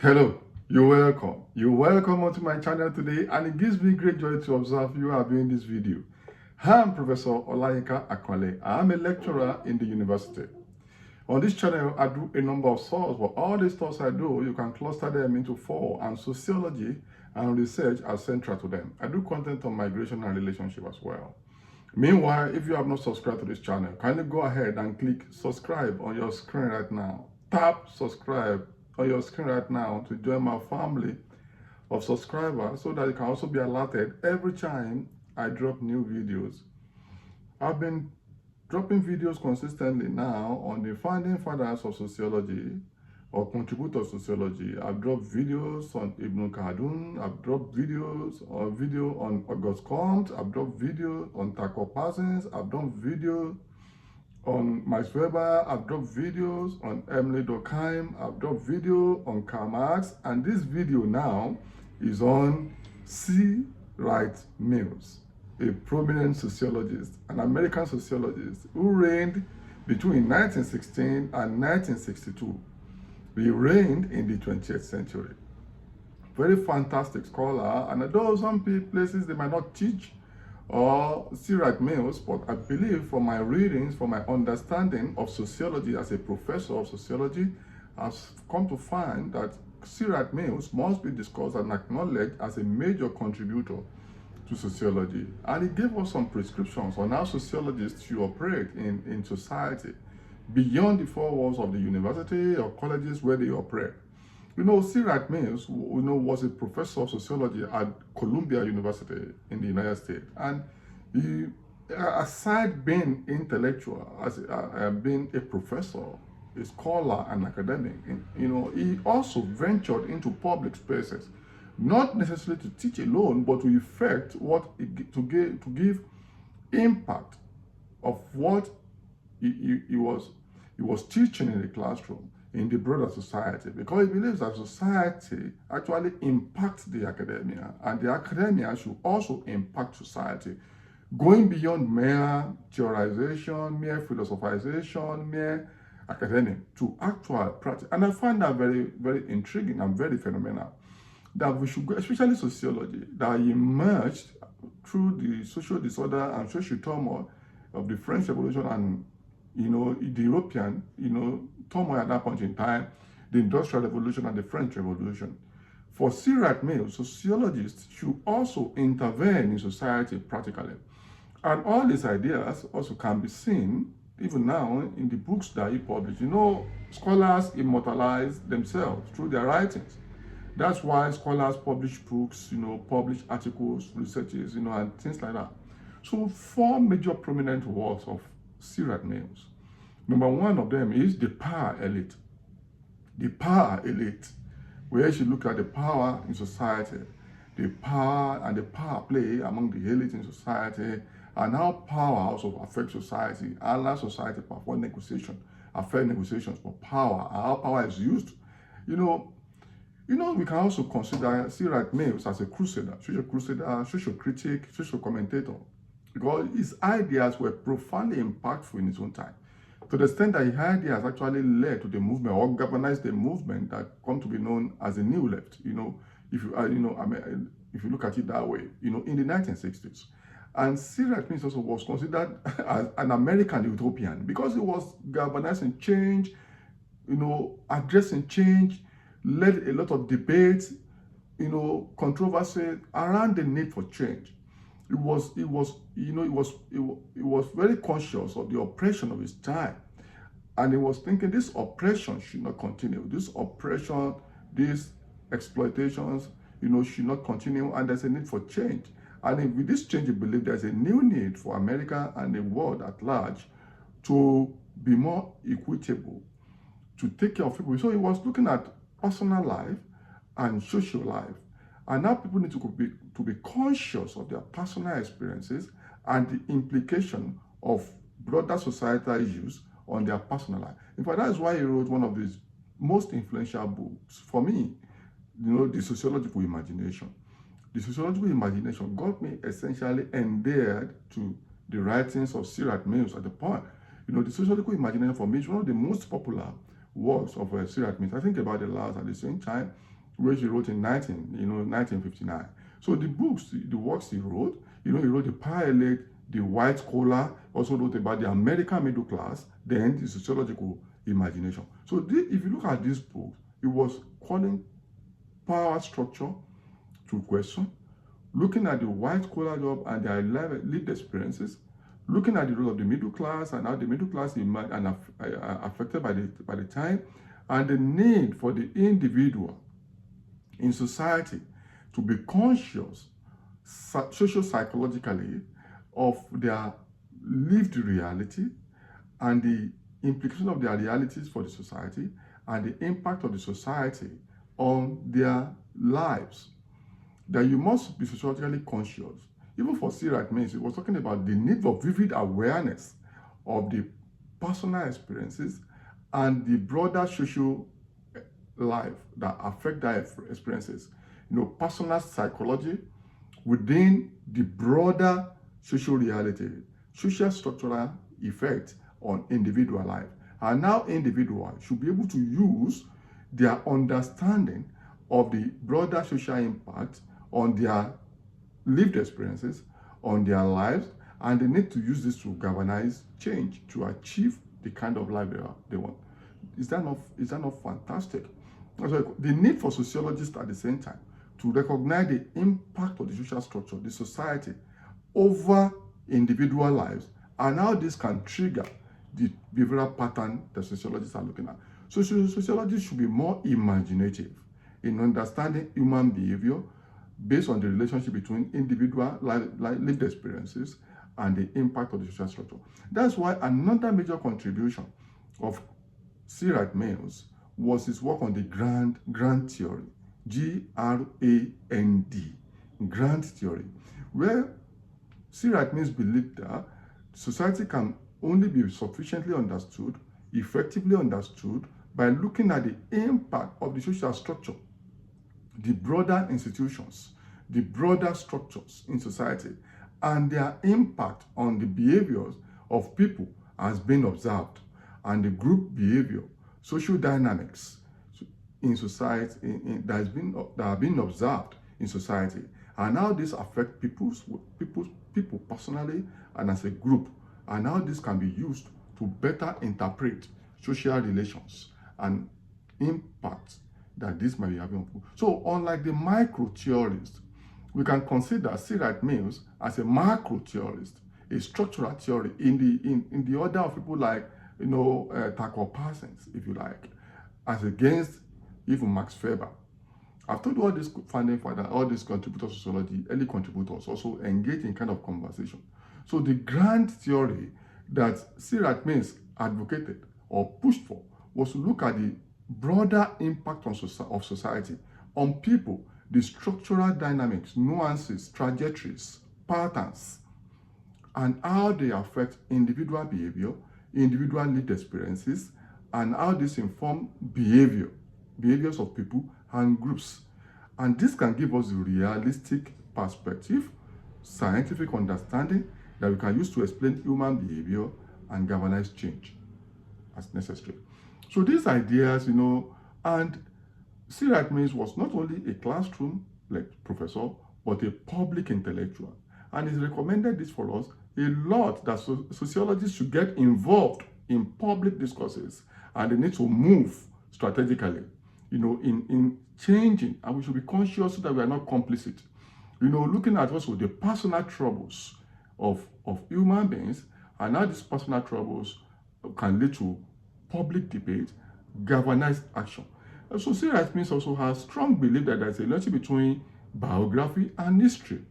Hello, you're welcome. You're welcome onto my channel today, and it gives me great joy to observe you are viewing this video. I'm Professor Olayinka Akwale. I'm a lecturer in the university. On this channel, I do a number of thoughts, but all these thoughts I do, you can cluster them into four, and sociology and research are central to them. I do content on migration and relationship as well. Meanwhile, if you have not subscribed to this channel, kindly go ahead and click subscribe on your screen right now. Tap subscribe on your screen right now to join my family of subscribers so that you can also be alerted every time I drop new videos. I've been dropping videos consistently now on the founding fathers of sociology or contributors to sociology. I've dropped videos on Ibn Khaldun, I've dropped videos or video on Auguste Comte, I've dropped videos on Tucker Parsons, I've done videos on Max Weber, I've dropped videos on Emily Durkheim, I've dropped video on Karl Marx, and this video now is on Wright Mills, a prominent sociologist, an American sociologist who reigned between 1916 and 1962. He reigned in the 20th century. Very fantastic scholar, and although some places they might not teach or see Wright Mills, but I believe from my readings, from my understanding of sociology as a professor of sociology, I've come to find that Wright Mills must be discussed and acknowledged as a major contributor to sociology. And he gave us some prescriptions on how sociologists should operate in society beyond the four walls of the university or colleges where they operate. Wright Mills, was a professor of sociology at Columbia University in the United States. And he, aside being intellectual, as being a professor, a scholar, and academic, he also ventured into public spaces, not necessarily to teach alone, but to effect to give impact of what he was teaching in the classroom in the broader society, because he believes that society actually impacts the academia, and the academia should also impact society, going beyond mere theorization, mere philosophization, mere academic to actual practice. And I find that very, very intriguing and very phenomenal, that we should go, especially sociology, that emerged through the social disorder and social turmoil of the French Revolution and the European, turmoil at that point in time, the Industrial Revolution and the French Revolution. For Wright Mills, sociologists should also intervene in society practically. And all these ideas also can be seen, even now, in the books that he published. Scholars immortalize themselves through their writings. That's why scholars publish books, publish articles, researches, and things like that. So 4 major prominent works of Wright Mills. Number one of them is the power elite. The power elite, where you should look at the power in society, the power and the power play among the elite in society, and how power also affects society, and how society perform negotiations for power, and how power is used. We can also consider Wright Mills as a crusader, social critic, social commentator, because his ideas were profoundly impactful in his own time, to the extent that his ideas actually led to the movement or galvanized the movement that come to be known as the New Left. If you look at it that way, in the 1960s. And Wright Mills also was considered as an American utopian because he was galvanizing change, addressing change, led a lot of debates, controversy around the need for change. He was very conscious of the oppression of his time, and he was thinking this oppression should not continue. This oppression, these exploitations, should not continue, and there's a need for change. And with this change, he believed there's a new need for America and the world at large to be more equitable, to take care of people. So he was looking at personal life and social life. And now people need to be conscious of their personal experiences and the implication of broader societal issues on their personal life. In fact, that is why he wrote one of his most influential books for me, the Sociological Imagination. The Sociological Imagination got me essentially endeared to the writings of Wright Mills at the point. The Sociological Imagination for me is one of the most popular works of C. Wright Mills. I think about the last at the same time, which he wrote in 1959. So the books, the works he wrote, he wrote The Pilot, The White Collar, also wrote about the American middle class, then the Sociological Imagination. So if you look at this book, it was calling power structure to question, looking at the white collar job and their lived experiences, looking at the role of the middle class and how the middle class is affected by the time, and the need for the individual in society to be conscious socio-psychologically of their lived reality and the implication of their realities for the society and the impact of the society on their lives. That you must be sociologically conscious. Even for C. Wright Mills, it was talking about the need for vivid awareness of the personal experiences and the broader social life that affect their experiences. Personal psychology within the broader social reality, social structural effect on individual life. And now individuals should be able to use their understanding of the broader social impact on their lived experiences, on their lives, and they need to use this to galvanize change to achieve the kind of life they want. Is that not fantastic? So the need for sociologists at the same time to recognize the impact of the social structure, the society, over individual lives, and how this can trigger the behavioral pattern that sociologists are looking at. So sociologists should be more imaginative in understanding human behavior based on the relationship between individual lived experiences and the impact of the social structure. That's why another major contribution of C. Wright Mills was his work on the grand theory, G-R-A-N-D, grand theory, where C. Wright Mills believed that society can only be sufficiently understood, effectively understood, by looking at the impact of the social structure, the broader institutions, the broader structures in society, and their impact on the behaviors of people as being observed, and the group behavior, social dynamics in society that have been observed in society, and how this affect people personally and as a group, and how this can be used to better interpret social relations and impact that this might be having on people. So unlike the micro theorist, we can consider C. Wright Mills as a macro theorist, a structural theory in the order of people like Tucker Parsons, if you like, as against even Max Weber. I've told you all these founding fathers, all these contributors to sociology, early contributors also engage in kind of conversation. So the grand theory that C. Wright Mills advocated or pushed for was to look at the broader impact of society on people, the structural dynamics, nuances, trajectories, patterns, and how they affect individual behavior, individual lived experiences, and how this inform behaviors of people and groups. And this can give us a realistic perspective, scientific understanding that we can use to explain human behavior and galvanize change as necessary. So these ideas, and C. Wright Mills was not only a classroom professor, but a public intellectual. And he's recommended this for us a lot, that sociologists should get involved in public discourses, and they need to move strategically, in changing, and we should be conscious so that we are not complicit. Looking at also the personal troubles of human beings, and how these personal troubles can lead to public debate, galvanized action. So C. Wright Mills also has strong belief that there's a relationship between biography and history.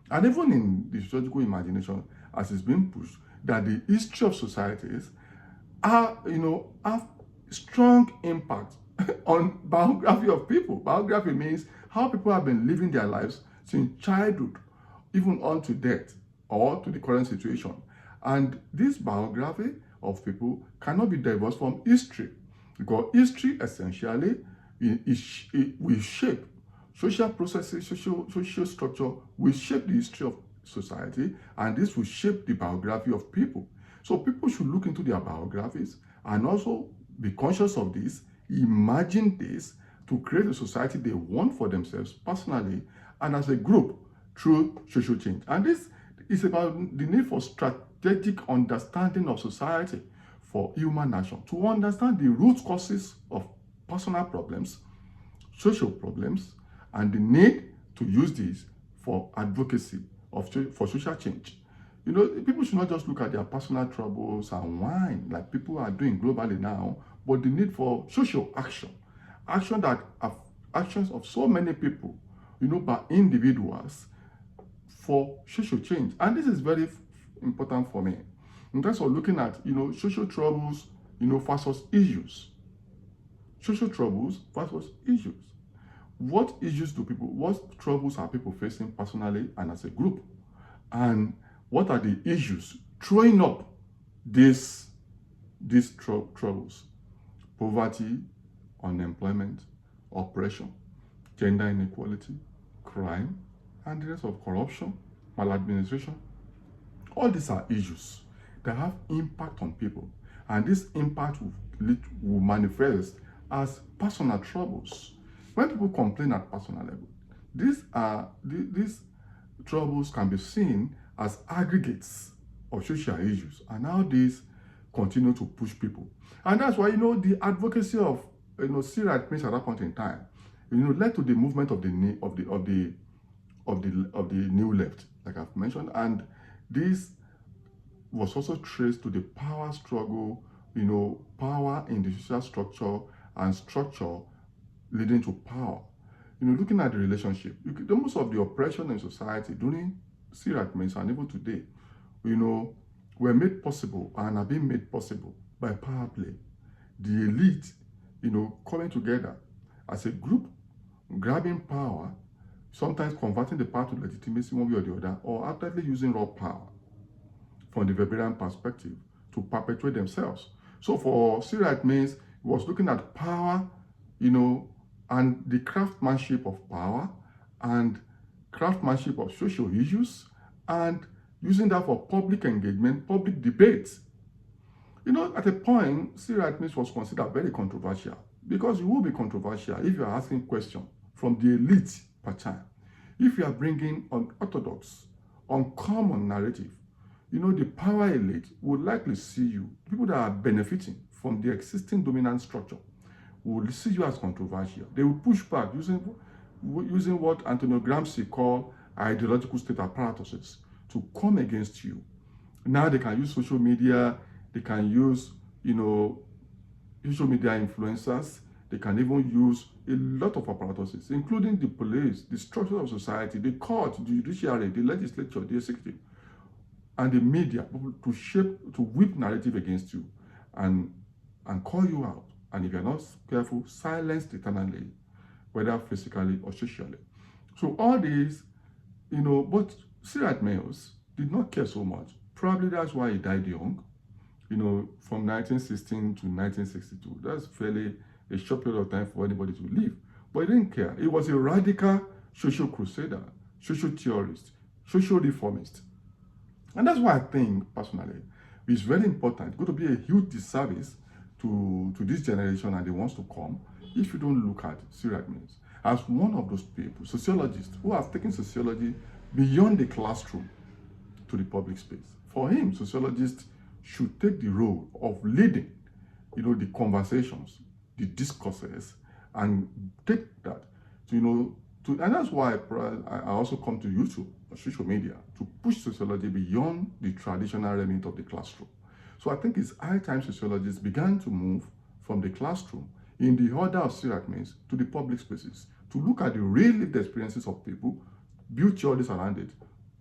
And even in the sociological imagination, as it's been pushed, that the history of societies have strong impact on biography of people. Biography means how people have been living their lives since childhood, even on to death or to the current situation. And this biography of people cannot be divorced from history, because history essentially will shape social processes, social structure will shape the history of society, and this will shape the biography of people. So people should look into their biographies and also be conscious of this, imagine this to create a society they want for themselves personally and as a group through social change. And this is about the need for strategic understanding of society for human action, to understand the root causes of personal problems, social problems, and the need to use these for advocacy for social change. You know, people should not just look at their personal troubles and whine like people are doing globally now, but the need for social action, actions of so many people, you know, by individuals for social change. And this is very important for me in terms of looking at, you know, social troubles, you know, versus issues. Social troubles versus issues. What troubles are people facing personally and as a group? And what are the issues throwing up these troubles? Poverty, unemployment, oppression, gender inequality, crime, and the rest of corruption, maladministration. All these are issues that have impact on people, and this impact will manifest as personal troubles. When people complain at personal level, these troubles can be seen as aggregates of social issues, and how these continue to push people. And that's why, you know, the advocacy of, you know, Wright Mills at that point in time, you know, led to the movement of the new left, like I've mentioned, and this was also traced to the power struggle, you know, power in the social structure and structure leading to power. You know, looking at the relationship, most of the oppression in society during Wright Mills and even today, you know, were made possible and are being made possible by power play. The elite, you know, coming together as a group, grabbing power, sometimes converting the power to legitimacy one way or the other, or actively using raw power from the Weberian perspective to perpetuate themselves. So for Wright Mills, he was looking at power, you know, and the craftsmanship of power and craftsmanship of social issues, and using that for public engagement, public debate. You know, at a point, Wright Mills was considered very controversial, because you will be controversial if you are asking questions from the elite per time. If you are bringing unorthodox, uncommon narrative, you know, the power elite would likely see you, people that are benefiting from the existing dominant structure, will see you as controversial. They will push back using what Antonio Gramsci called ideological state apparatuses to come against you. Now they can use social media, they can use, you know, social media influencers, they can even use a lot of apparatuses, including the police, the structure of society, the court, the judiciary, the legislature, the executive, and the media, to whip narrative against you and call you out. And if you're not careful, silenced eternally, whether physically or socially. So all these, you know, but Wright Mills did not care so much. Probably that's why he died young, you know, from 1916 to 1962. That's fairly a short period of time for anybody to live. But he didn't care. He was a radical social crusader, social theorist, social reformist. And that's why I think, personally, it's very important. It's going to be a huge disservice to this generation and the ones to come if you don't look at Wright Mills as one of those people, sociologists, who have taken sociology beyond the classroom to the public space. For him, sociologists should take the role of leading, you know, the conversations, the discourses, and take that to, you know, and that's why I also come to YouTube or social media to push sociology beyond the traditional remit of the classroom. So I think it's high time sociologists began to move from the classroom in the order of Wright Mills to the public spaces, to look at the real lived experiences of people, build theories around it,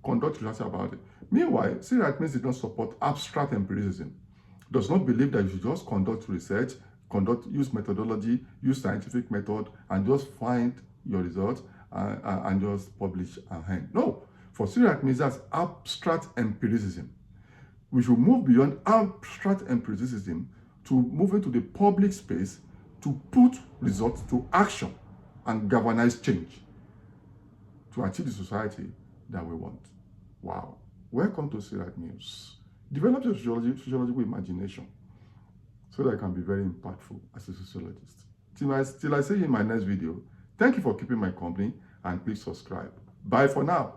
conduct research about it. Meanwhile, Wright Mills did not support abstract empiricism, does not believe that you should just conduct research, use methodology, use scientific method, and just find your results and just publish and hang. No, for Wright Mills, that's abstract empiricism. We should move beyond abstract empiricism to move into the public space to put results to action and galvanize change to achieve the society that we want. Wow. Welcome to Wright Mills. Develop your sociological imagination. so that I can be very impactful as a sociologist. Till I see you in my next video, thank you for keeping my company, and please subscribe. Bye for now.